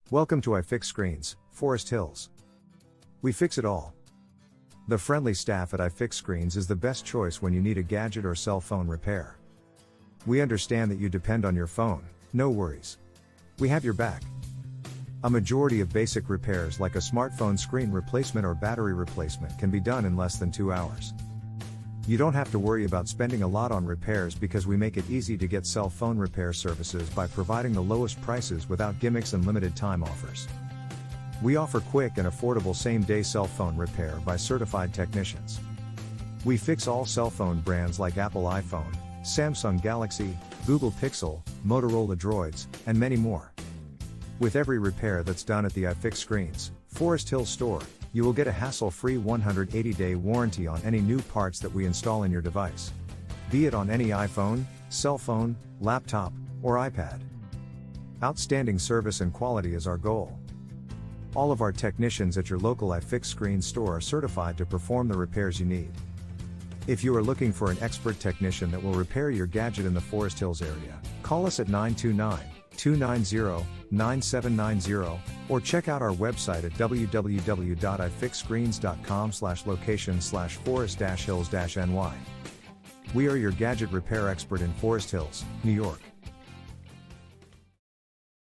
Welcome to iFixScreens, Forest Hills. We fix it all. The friendly staff at iFixScreens is the best choice when you need a gadget or cell phone repair. We understand that you depend on your phone, no worries. We have your back. A majority of basic repairs like a smartphone screen replacement or battery replacement can be done in less than 2 hours. You don't have to worry about spending a lot on repairs because we make it easy to get cell phone repair services by providing the lowest prices without gimmicks and limited time offers. We offer quick and affordable same-day cell phone repair by certified technicians. We fix all cell phone brands like Apple iPhone, Samsung Galaxy, Google Pixel, Motorola Droids, and many more. With every repair that's done at the iFixScreens, Forest Hills store, you will get a hassle-free 180-day warranty on any new parts that we install in your device. Be it on any iPhone, cell phone, laptop, or iPad. Outstanding service and quality is our goal. All of our technicians at your local iFixScreens store are certified to perform the repairs you need. If you are looking for an expert technician that will repair your gadget in the Forest Hills area, call us at 929-290-9790, or check out our website at www.ifixscreens.com/location/forest-hills-ny. We are your gadget repair expert in Forest Hills, New York.